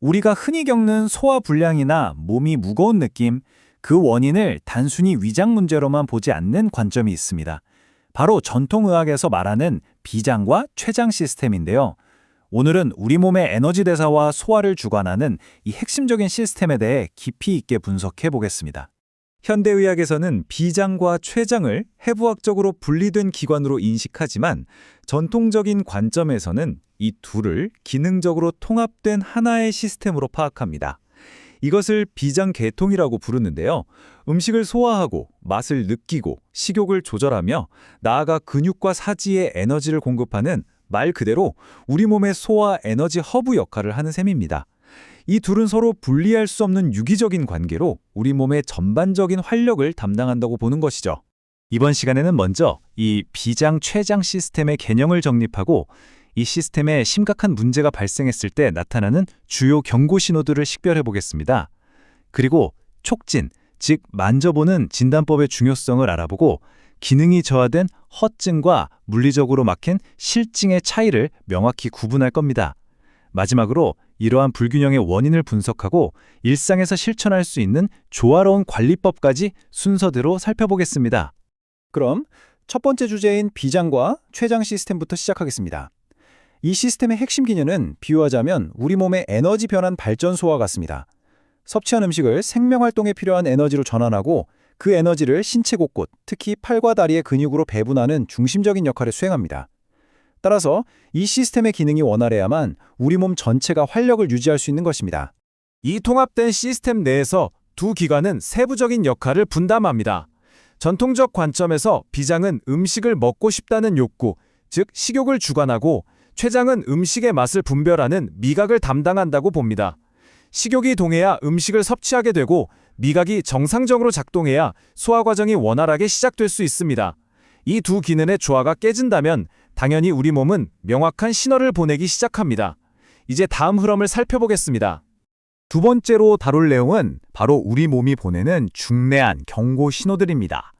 우리가 흔히 겪는 소화 불량이나 몸이 무거운 느낌, 그 원인을 단순히 위장 문제로만 보지 않는 관점이 있습니다. 바로 전통의학에서 말하는 비장과 췌장 시스템인데요. 오늘은 우리 몸의 에너지 대사와 소화를 주관하는 이 핵심적인 시스템에 대해 깊이 있게 분석해 보겠습니다. 현대의학에서는 비장과 췌장을 해부학적으로 분리된 기관으로 인식하지만 전통적인 관점에서는 이 둘을 기능적으로 통합된 하나의 시스템으로 파악합니다. 이것을 비장계통이라고 부르는데요. 음식을 소화하고 맛을 느끼고 식욕을 조절하며 나아가 근육과 사지에 에너지를 공급하는 말 그대로 우리 몸의 소화 에너지 허브 역할을 하는 셈입니다. 이 둘은 서로 분리할 수 없는 유기적인 관계로 우리 몸의 전반적인 활력을 담당한다고 보는 것이죠. 이번 시간에는 먼저 이 비장-췌장 시스템의 개념을 정립하고 이 시스템에 심각한 문제가 발생했을 때 나타나는 주요 경고 신호들을 식별해 보겠습니다. 그리고 촉진, 즉 만져보는 진단법의 중요성을 알아보고 기능이 저하된 허증과 물리적으로 막힌 실증의 차이를 명확히 구분할 겁니다. 마지막으로 이러한 불균형의 원인을 분석하고 일상에서 실천할 수 있는 조화로운 관리법까지 순서대로 살펴보겠습니다. 그럼 첫 번째 주제인 비장과 췌장 시스템부터 시작하겠습니다. 이 시스템의 핵심 기능은 비유하자면 우리 몸의 에너지 변환 발전소와 같습니다. 섭취한 음식을 생명활동에 필요한 에너지로 전환하고 그 에너지를 신체 곳곳, 특히 팔과 다리의 근육으로 배분하는 중심적인 역할을 수행합니다. 따라서 이 시스템의 기능이 원활해야만 우리 몸 전체가 활력을 유지할 수 있는 것입니다. 이 통합된 시스템 내에서 두 기관은 세부적인 역할을 분담합니다. 전통적 관점에서 비장은 음식을 먹고 싶다는 욕구, 즉 식욕을 주관하고 췌장은 음식의 맛을 분별하는 미각을 담당한다고 봅니다. 식욕이 동해야 음식을 섭취하게 되고 미각이 정상적으로 작동해야 소화 과정이 원활하게 시작될 수 있습니다. 이 두 기능의 조화가 깨진다면 당연히 우리 몸은 명확한 신호를 보내기 시작합니다. 이제 다음 흐름을 살펴보겠습니다. 두 번째로 다룰 내용은 바로 우리 몸이 보내는 중대한 경고 신호들입니다.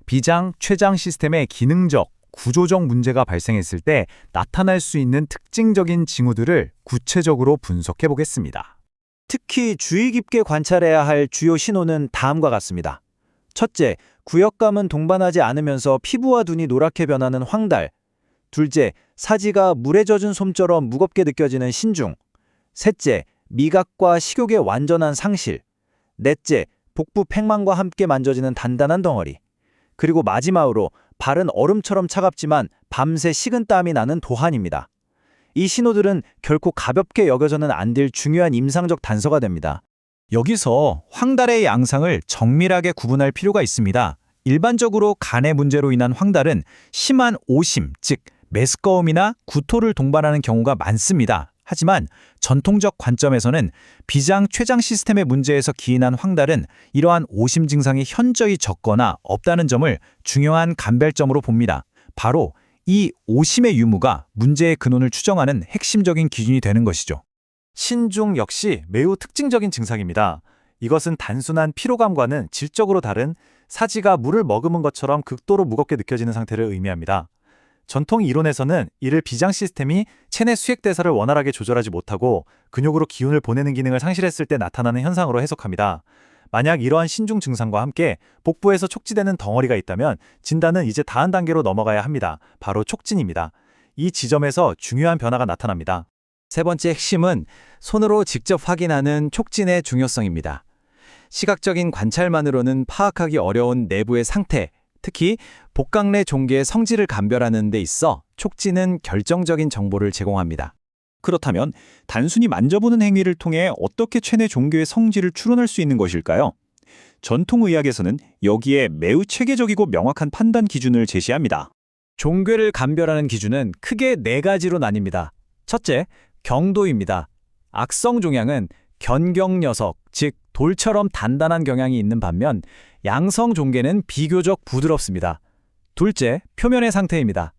비장-췌장 시스템의 기능적, 구조적 문제가 발생했을 때 나타날 수 있는 특징적인 징후들을 구체적으로 분석해 보겠습니다. 특히 주의 깊게 관찰해야 할 주요 신호는 다음과 같습니다. 첫째, 구역감은 동반하지 않으면서 피부와 눈이 노랗게 변하는 황달. 둘째, 사지가 물에 젖은 솜처럼 무겁게 느껴지는 신중. 셋째, 미각과 식욕의 완전한 상실. 넷째, 복부 팽만과 함께 만져지는 단단한 덩어리. 그리고 마지막으로 발은 얼음처럼 차갑지만 밤새 식은땀이 나는 도한입니다. 이 신호들은 결코 가볍게 여겨서는 안 될 중요한 임상적 단서가 됩니다. 여기서 황달의 양상을 정밀하게 구분할 필요가 있습니다. 일반적으로 간의 문제로 인한 황달은 심한 오심, 즉 메스꺼움이나 구토를 동반하는 경우가 많습니다. 하지만 전통적 관점에서는 비장-췌장 시스템의 문제에서 기인한 황달은 이러한 오심 증상이 현저히 적거나 없다는 점을 중요한 감별점으로 봅니다. 바로 이 오심의 유무가 문제의 근원을 추정하는 핵심적인 기준이 되는 것이죠. 신중 역시 매우 특징적인 증상입니다. 이것은 단순한 피로감과는 질적으로 다른 사지가 물을 머금은 것처럼 극도로 무겁게 느껴지는 상태를 의미합니다. 전통 이론에서는 이를 비장 시스템이 체내 수액 대사를 원활하게 조절하지 못하고 근육으로 기운을 보내는 기능을 상실했을 때 나타나는 현상으로 해석합니다. 만약 이러한 신중 증상과 함께 복부에서 촉지되는 덩어리가 있다면 진단은 이제 다음 단계로 넘어가야 합니다. 바로 촉진입니다. 이 지점에서 중요한 변화가 나타납니다. 세 번째 핵심은 손으로 직접 확인하는 촉진의 중요성입니다. 시각적인 관찰만으로는 파악하기 어려운 내부의 상태, 특히 복강 내 종괴의 성질을 감별하는 데 있어 촉진은 결정적인 정보를 제공합니다. 그렇다면 단순히 만져보는 행위를 통해 어떻게 체내 종괴의 성질을 추론할 수 있는 것일까요? 전통의학에서는 여기에 매우 체계적이고 명확한 판단 기준을 제시합니다. 종괴를 감별하는 기준은 크게 네 가지로 나뉩니다. 첫째, 경도입니다. 악성 종양은 견경녀석, 즉 돌처럼 단단한 경향이 있는 반면 양성 종괴는 비교적 부드럽습니다. 둘째, 표면의 상태입니다.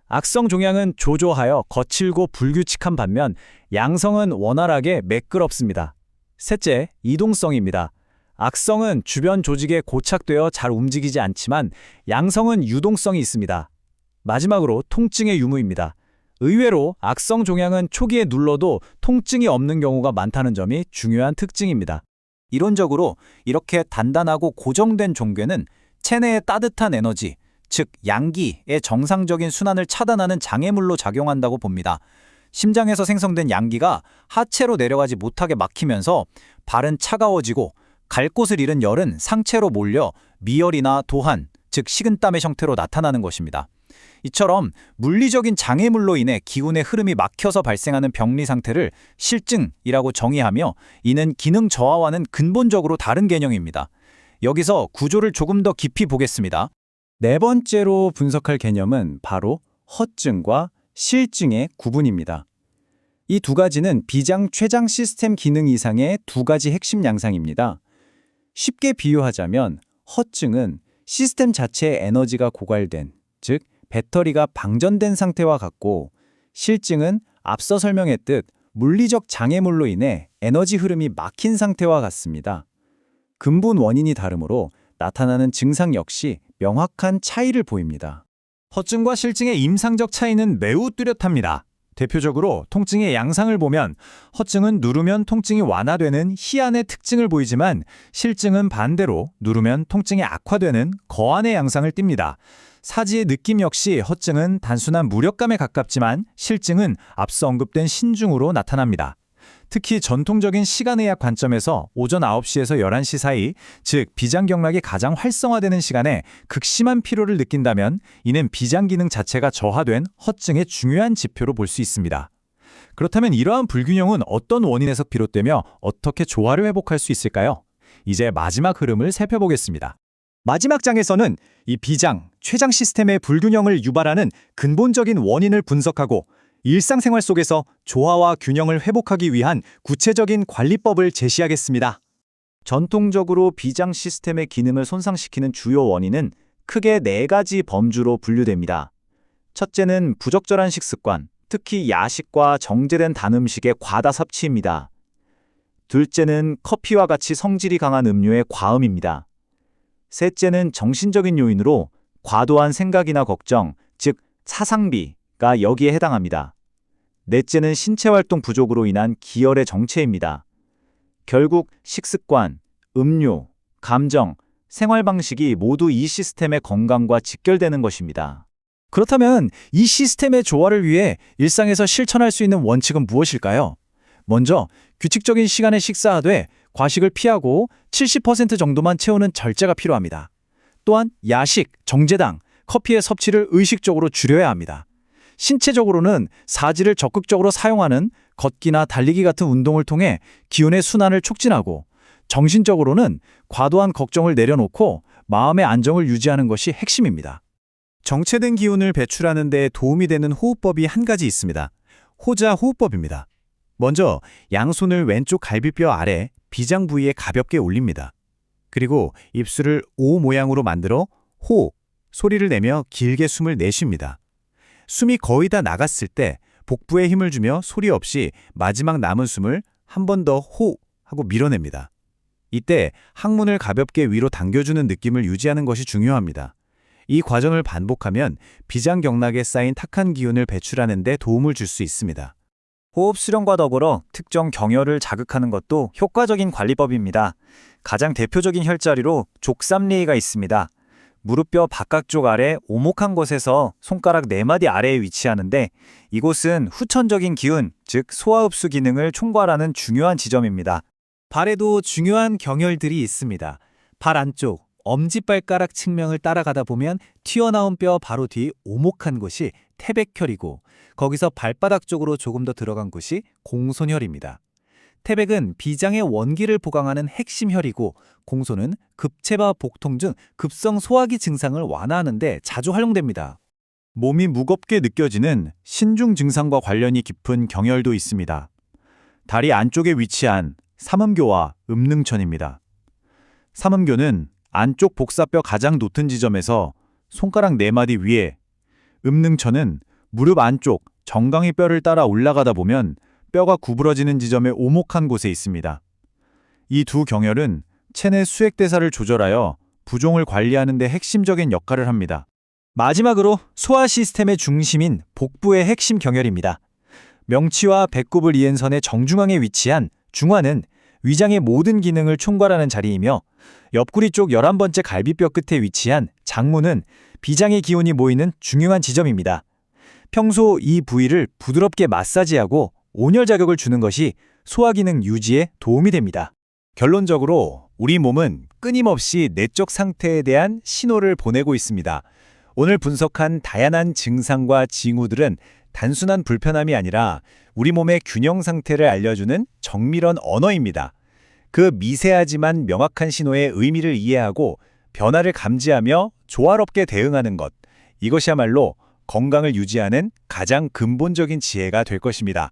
악성 종양은 조조하여 거칠고 불규칙한 반면 양성은 원활하게 매끄럽습니다. 셋째, 이동성입니다. 악성은 주변 조직에 고착되어 잘 움직이지 않지만 양성은 유동성이 있습니다. 마지막으로 통증의 유무입니다. 의외로 악성 종양은 초기에 눌러도 통증이 없는 경우가 많다는 점이 중요한 특징입니다. 이론적으로 이렇게 단단하고 고정된 종괴는 체내의 따뜻한 에너지, 즉 양기의 정상적인 순환을 차단하는 장애물로 작용한다고 봅니다. 심장에서 생성된 양기가 하체로 내려가지 못하게 막히면서 발은 차가워지고 갈 곳을 잃은 열은 상체로 몰려 미열이나 도한, 즉 식은땀의 형태로 나타나는 것입니다. 이처럼 물리적인 장애물로 인해 기운의 흐름이 막혀서 발생하는 병리 상태를 실증이라고 정의하며, 이는 기능 저하와는 근본적으로 다른 개념입니다. 여기서 구조를 조금 더 깊이 보겠습니다. 네 번째로 분석할 개념은 바로 허증과 실증의 구분입니다. 이 두 가지는 비장, 췌장 시스템 기능 이상의 두 가지 핵심 양상입니다. 쉽게 비유하자면 허증은 시스템 자체의 에너지가 고갈된, 즉 배터리가 방전된 상태와 같고, 실증은 앞서 설명했듯 물리적 장애물로 인해 에너지 흐름이 막힌 상태와 같습니다. 근본 원인이 다르므로 나타나는 증상 역시 명확한 차이를 보입니다. 허증과 실증의 임상적 차이는 매우 뚜렷합니다. 대표적으로 통증의 양상을 보면 허증은 누르면 통증이 완화되는 희한의 특징을 보이지만, 실증은 반대로 누르면 통증이 악화되는 거한의 양상을 띱니다. 사지의 느낌 역시 허증은 단순한 무력감에 가깝지만 실증은 앞서 언급된 신중으로 나타납니다. 특히 전통적인 시간의학 관점에서 오전 9시에서 11시 사이, 즉 비장경락이 가장 활성화되는 시간에 극심한 피로를 느낀다면 이는 비장 기능 자체가 저하된 허증의 중요한 지표로 볼 수 있습니다. 그렇다면 이러한 불균형은 어떤 원인에서 비롯되며 어떻게 조화를 회복할 수 있을까요? 이제 마지막 흐름을 살펴보겠습니다. 마지막 장에서는 이 비장, 췌장 시스템의 불균형을 유발하는 근본적인 원인을 분석하고 일상생활 속에서 조화와 균형을 회복하기 위한 구체적인 관리법을 제시하겠습니다. 전통적으로 비장 시스템의 기능을 손상시키는 주요 원인은 크게 4가지 범주로 분류됩니다. 첫째는 부적절한 식습관, 특히 야식과 정제된 단 음식의 과다 섭취입니다. 둘째는 커피와 같이 성질이 강한 음료의 과음입니다. 셋째는 정신적인 요인으로 과도한 생각이나 걱정, 즉 사상비가 여기에 해당합니다. 넷째는 신체활동 부족으로 인한 기혈의 정체입니다. 결국 식습관, 음료, 감정, 생활 방식이 모두 이 시스템의 건강과 직결되는 것입니다. 그렇다면 이 시스템의 조화를 위해 일상에서 실천할 수 있는 원칙은 무엇일까요? 먼저 규칙적인 시간에 식사하되 과식을 피하고 70% 정도만 채우는 절제가 필요합니다. 또한 야식, 정제당, 커피의 섭취를 의식적으로 줄여야 합니다. 신체적으로는 사지를 적극적으로 사용하는 걷기나 달리기 같은 운동을 통해 기운의 순환을 촉진하고, 정신적으로는 과도한 걱정을 내려놓고 마음의 안정을 유지하는 것이 핵심입니다. 정체된 기운을 배출하는 데 도움이 되는 호흡법이 한 가지 있습니다. 호자 호흡법입니다. 먼저 양손을 왼쪽 갈비뼈 아래 비장 부위에 가볍게 올립니다. 그리고 입술을 O 모양으로 만들어 호 소리를 내며 길게 숨을 내쉽니다. 숨이 거의 다 나갔을 때 복부에 힘을 주며 소리 없이 마지막 남은 숨을 한 번 더 호 하고 밀어냅니다. 이때 항문을 가볍게 위로 당겨주는 느낌을 유지하는 것이 중요합니다. 이 과정을 반복하면 비장경락에 쌓인 탁한 기운을 배출하는 데 도움을 줄 수 있습니다. 호흡 수련과 더불어 특정 경혈을 자극하는 것도 효과적인 관리법입니다. 가장 대표적인 혈자리로 족삼리이가 있습니다. 무릎뼈 바깥쪽 아래 오목한 곳에서 손가락 4마디 아래에 위치하는데, 이곳은 후천적인 기운, 즉 소화흡수 기능을 총괄하는 중요한 지점입니다. 발에도 중요한 경혈들이 있습니다. 발 안쪽, 엄지발가락 측면을 따라가다 보면 튀어나온 뼈 바로 뒤 오목한 곳이 태백혈이고, 거기서 발바닥 쪽으로 조금 더 들어간 곳이 공손혈입니다. 태백은 비장의 원기를 보강하는 핵심 혈이고, 공손은 급체바 복통 등 급성 소화기 증상을 완화하는 데 자주 활용됩니다. 몸이 무겁게 느껴지는 신중 증상과 관련이 깊은 경혈도 있습니다. 다리 안쪽에 위치한 삼음교와 음능천입니다. 삼음교는 안쪽 복사뼈 가장 높은 지점에서 손가락 4마디 위에, 음능천은 무릎 안쪽 정강이 뼈를 따라 올라가다 보면 뼈가 구부러지는 지점의 오목한 곳에 있습니다. 이 두 경혈은 체내 수액대사를 조절하여 부종을 관리하는 데 핵심적인 역할을 합니다. 마지막으로 소화 시스템의 중심인 복부의 핵심 경혈입니다. 명치와 배꼽을 이은 선의 정중앙에 위치한 중화는 위장의 모든 기능을 총괄하는 자리이며 옆구리 쪽 11번째 갈비뼈 끝에 위치한 장무는 비장의 기운이 모이는 중요한 지점입니다. 평소 이 부위를 부드럽게 마사지하고 온열 자극을 주는 것이 소화 기능 유지에 도움이 됩니다. 결론적으로 우리 몸은 끊임없이 내적 상태에 대한 신호를 보내고 있습니다. 오늘 분석한 다양한 증상과 징후들은 단순한 불편함이 아니라 우리 몸의 균형 상태를 알려주는 정밀한 언어입니다. 그 미세하지만 명확한 신호의 의미를 이해하고 변화를 감지하며 조화롭게 대응하는 것, 이것이야말로 건강을 유지하는 가장 근본적인 지혜가 될 것입니다.